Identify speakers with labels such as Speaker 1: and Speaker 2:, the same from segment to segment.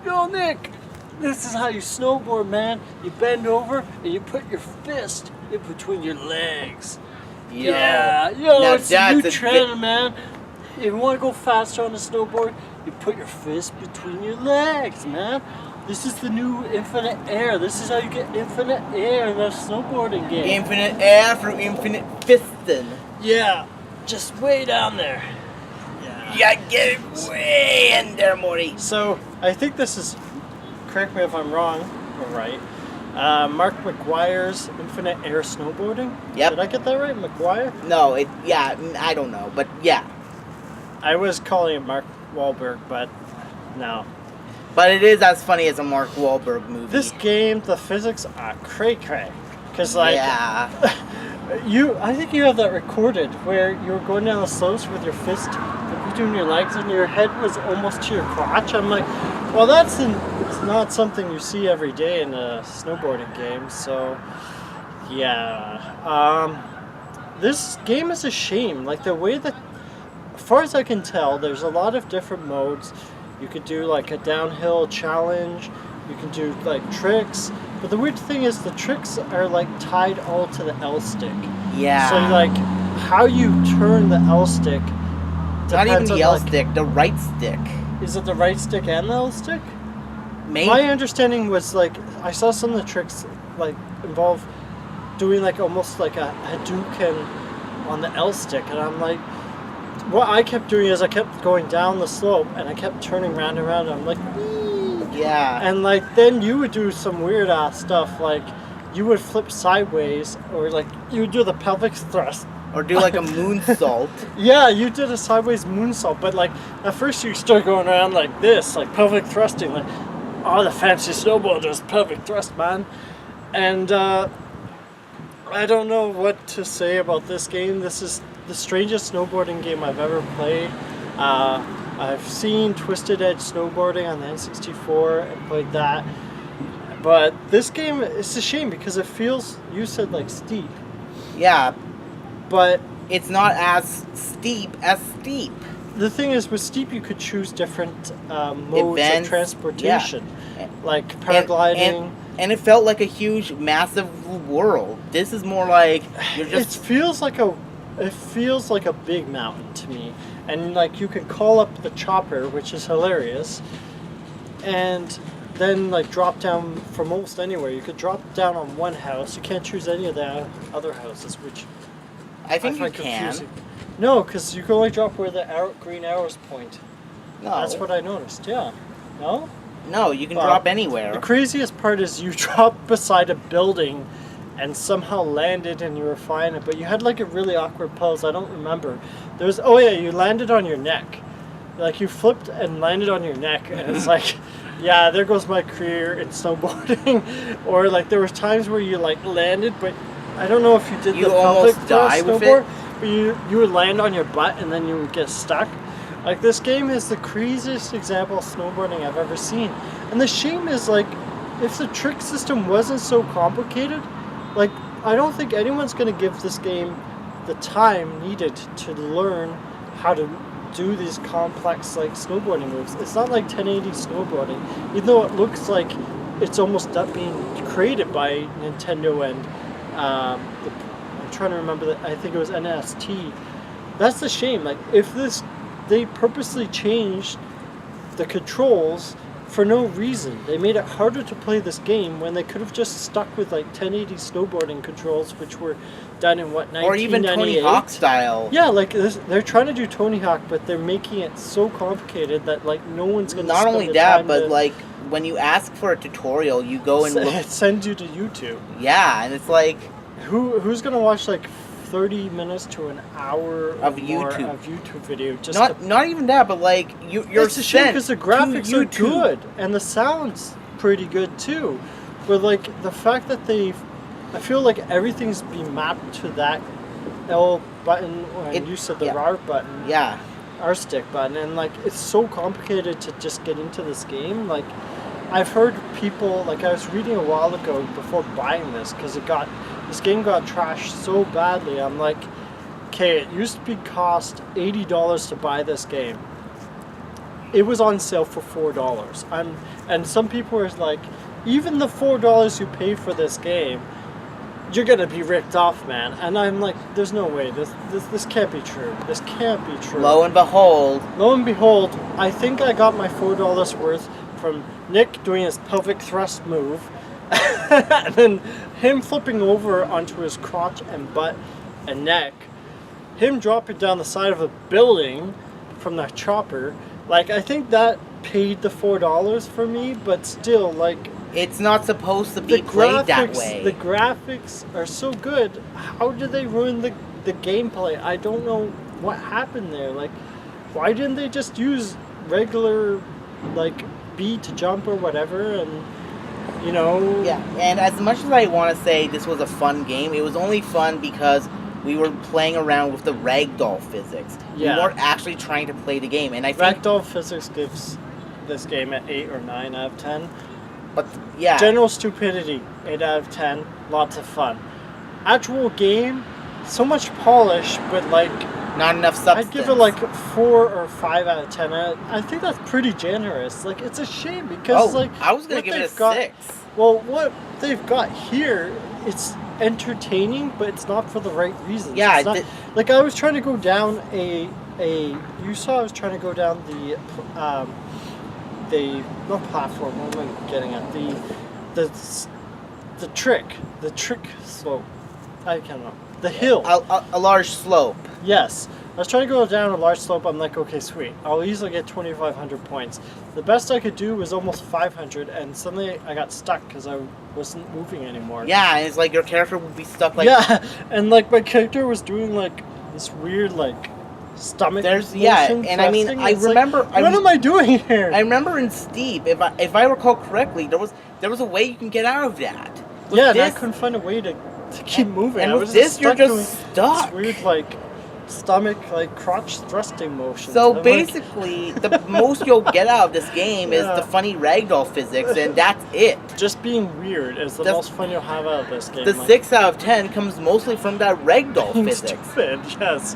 Speaker 1: Yo, Nick, this is how you snowboard, man. You bend over and you put your fist in between your legs.
Speaker 2: Yo.
Speaker 1: Yo, it's a new trend, man. If you want to go faster on a snowboard, you put your fist between your legs, man. This is the new infinite air. This is how you get infinite air in a snowboarding game.
Speaker 2: Infinite air through infinite fisting.
Speaker 1: Yeah, just way down there.
Speaker 2: Yeah, get it way in there, Morty.
Speaker 1: So, I think this is, correct me if I'm wrong or right, Mark McGuire's Infinite Air Snowboarding?
Speaker 2: Yep.
Speaker 1: Did I get that right, McGuire?
Speaker 2: No, I don't know, but yeah.
Speaker 1: I was calling it Mark Wahlberg, but no.
Speaker 2: But it is as funny as a Mark Wahlberg movie.
Speaker 1: This game, the physics are cray-cray. Because, like,
Speaker 2: yeah.
Speaker 1: I think you have that recorded where you were going down the slopes with your fist between your legs and your head was almost to your crotch. I'm like, well, it's not something you see every day in a snowboarding game. So, yeah. This game is a shame. Like, the way that, as far as I can tell, there's a lot of different modes. You could do, like, a downhill challenge. You can do, like, tricks. But the weird thing is the tricks are, like, tied all to the L stick.
Speaker 2: Yeah.
Speaker 1: So, like, how you turn the L stick
Speaker 2: not even the L
Speaker 1: like,
Speaker 2: stick, the right stick.
Speaker 1: Is it the right stick and the L stick?
Speaker 2: Maybe.
Speaker 1: My understanding was, like, I saw some of the tricks, like, involve doing, like, almost like a Hadouken on the L stick. And I'm like, what I kept doing is I kept going down the slope and I kept turning round and round. And I'm like, whee!
Speaker 2: Yeah.
Speaker 1: And, like, then you would do some weird ass stuff, like, you would flip sideways, or, like, you would do the pelvic thrust.
Speaker 2: Or do, like, a moonsault.
Speaker 1: Yeah, you did a sideways moonsault, but, like, at first you start going around like this, like, pelvic thrusting, like, oh, the fancy snowboarders, pelvic thrust, man. And, I don't know what to say about this game. This is the strangest snowboarding game I've ever played. I've seen Twisted Edge snowboarding on the N64 and played that. But this game, it's a shame because it feels, you said, like, steep.
Speaker 2: Yeah.
Speaker 1: But
Speaker 2: it's not as steep as steep.
Speaker 1: The thing is, with steep, you could choose different modes of transportation.
Speaker 2: Yeah.
Speaker 1: Like paragliding.
Speaker 2: And it felt like a huge, massive world. This is more like you're just...
Speaker 1: It feels like a big mountain to me. And, like, you can call up the chopper, which is hilarious, and then, like, drop down from almost anywhere. You could drop down on one house. You can't choose any of the other houses, which
Speaker 2: I think you
Speaker 1: confusing.
Speaker 2: can.
Speaker 1: No, because you can only drop where the green arrows point.
Speaker 2: No.
Speaker 1: That's what I noticed, yeah. No?
Speaker 2: No, you can drop anywhere. The
Speaker 1: craziest part is you dropped beside a building and somehow landed and you were fine, but you had, like, a really awkward pose. I don't remember. You landed on your neck. Like, you flipped and landed on your neck, and it's like, yeah, there goes my career in snowboarding. Or, like, there was times where you, like, landed, but I don't know if you did the pelvic thrust snowboard, but you would land on your butt and then you would get stuck. Like, this game is the craziest example of snowboarding I've ever seen. And the shame is, like, if the trick system wasn't so complicated, like, I don't think anyone's going to give this game the time needed to learn how to do these complex, like, snowboarding moves. It's not like 1080 snowboarding, even though it looks like it's almost being created by Nintendo and I'm trying to remember I think it was NST. That's the shame. Like, if they purposely changed the controls for no reason. They made it harder to play this game when they could have just stuck with, like, 1080 snowboarding controls, which were done in, what, 1998? Or even
Speaker 2: Tony Hawk style.
Speaker 1: Yeah, like, they're trying to do Tony Hawk, but they're making it so complicated that, like, no one's going to
Speaker 2: spend the time. Not only that, but, like, when you ask for a tutorial, you go and look.
Speaker 1: It sends you to YouTube.
Speaker 2: Yeah, and it's like...
Speaker 1: Who's going to watch, like, 30 minutes to an hour
Speaker 2: of YouTube
Speaker 1: video. Just
Speaker 2: not even that, but, like, you're
Speaker 1: it's a shame because the graphics are good and the sound's pretty good too. But, like, the fact that I feel like everything's been mapped to that L button, and you said the R button.
Speaker 2: Yeah.
Speaker 1: R stick button, and, like, it's so complicated to just get into this game. Like, I've heard people, like, I was reading a while ago before buying this because this game got trashed so badly. I'm like, okay, it used to cost $80 to buy this game. it was on sale for $4. And some people are like, even the $4 you pay for this game, you're gonna be ripped off, man. And I'm like, there's no way. This can't be true. This can't be true.
Speaker 2: Lo and behold,
Speaker 1: I think I got my $4 worth from Nick doing his pelvic thrust move, and then him flipping over onto his crotch and butt and neck, him dropping down the side of a building from that chopper. Like, I think that paid the $4 for me, but still, like,
Speaker 2: it's not supposed to be played that way.
Speaker 1: The graphics are so good. How did they ruin the gameplay? I don't know what happened there. Like, why didn't they just use regular, like, B to jump or whatever, and, you know...
Speaker 2: Yeah, and as much as I want to say this was a fun game, it was only fun because we were playing around with the ragdoll physics.
Speaker 1: Yeah.
Speaker 2: We weren't actually trying to play the game, and I think...
Speaker 1: Ragdoll physics gives this game an 8 or 9 out of 10.
Speaker 2: But, yeah.
Speaker 1: General stupidity, 8 out of 10. Lots of fun. Actual game, so much polish, but, like...
Speaker 2: not enough substance.
Speaker 1: I'd give it like 4 or 5 out of 10. I think that's pretty generous. Like, it's a shame because, like...
Speaker 2: I was going to give it a 6.
Speaker 1: Well, what they've got here, it's entertaining, but it's not for the right reasons.
Speaker 2: Yeah,
Speaker 1: like, I was trying to go down you saw I was trying to go down the not platform, what am I getting at? The trick slope. I can't know. The hill.
Speaker 2: A large slope.
Speaker 1: Yes. I was trying to go down a large slope. I'm like, okay, sweet. I'll easily get 2,500 points. The best I could do was almost 500, and suddenly I got stuck because I wasn't moving anymore.
Speaker 2: Yeah, and it's like your character would be stuck like...
Speaker 1: Yeah, and like my character was doing like this weird like stomach motion
Speaker 2: and I mean,
Speaker 1: thrusting.
Speaker 2: I
Speaker 1: It's
Speaker 2: remember...
Speaker 1: Like, what am I doing here?
Speaker 2: I remember in Steep, if I recall correctly, there was a way you can get out of that. With
Speaker 1: Yeah, and I
Speaker 2: this,
Speaker 1: couldn't find a way to keep moving.
Speaker 2: and
Speaker 1: I
Speaker 2: with
Speaker 1: was
Speaker 2: this, you're
Speaker 1: doing
Speaker 2: just stuck.
Speaker 1: This weird like stomach like crotch thrusting motion.
Speaker 2: So basically, the most you'll get out of this game is
Speaker 1: Yeah.
Speaker 2: the funny ragdoll physics, and that's it.
Speaker 1: Just being weird is the most fun you'll have out of this game.
Speaker 2: The
Speaker 1: like,
Speaker 2: 6 out of 10 comes mostly from that ragdoll
Speaker 1: being
Speaker 2: physics.
Speaker 1: stupid, yes.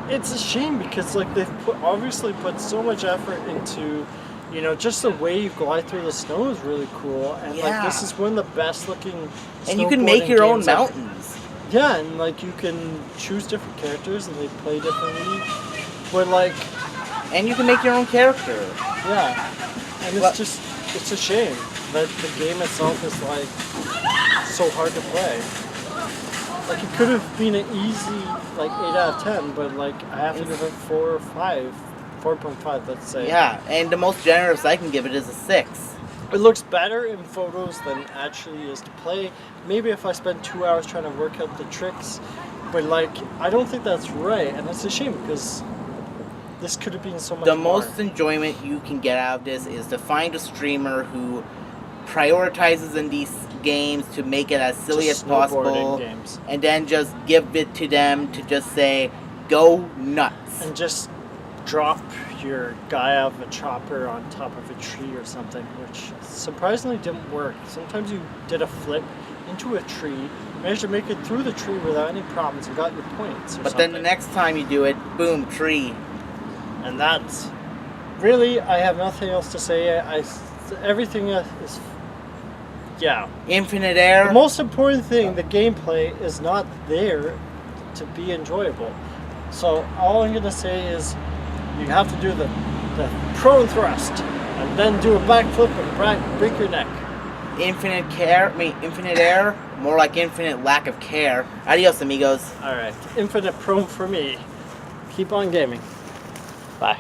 Speaker 1: It's a shame because like they've obviously put so much effort into, you know, just the way you glide through the snow is really cool, and like this is one of the best looking.
Speaker 2: And you can make your own
Speaker 1: games
Speaker 2: mountains.
Speaker 1: Yeah, and like you can choose different characters and they play differently, but like,
Speaker 2: and you can make your own character.
Speaker 1: Yeah, and it's a shame that the game itself is like so hard to play. Like, it could have been an easy, like, 8 out of 10, but, like, I have to give it 4 or 5. 4.5, let's say.
Speaker 2: Yeah, and the most generous I can give it is a 6.
Speaker 1: It looks better in photos than it actually is to play. Maybe if I spend 2 hours trying to work out the tricks, but, like, I don't think that's right, and it's a shame, because this could have been so much more.
Speaker 2: The most enjoyment you can get out of this is to find a streamer who prioritizes in these games to make it as silly as possible,
Speaker 1: games.
Speaker 2: And then just give it to them to just say, go nuts.
Speaker 1: And just drop your guy out of a chopper on top of a tree or something, which surprisingly didn't work. Sometimes you did a flip into a tree, managed to make it through the tree without any problems and got your points.
Speaker 2: But then the next time you do it, boom, tree.
Speaker 1: And that's really, I have nothing else to say. Everything is. Yeah.
Speaker 2: Infinite air.
Speaker 1: The most important thing, the gameplay, is not there to be enjoyable. So all I'm going to say is you have to do the prone thrust and then do a backflip and break your neck.
Speaker 2: Infinite air, more like infinite lack of care. Adios, amigos.
Speaker 1: Alright, infinite prone for me. Keep on gaming. Bye.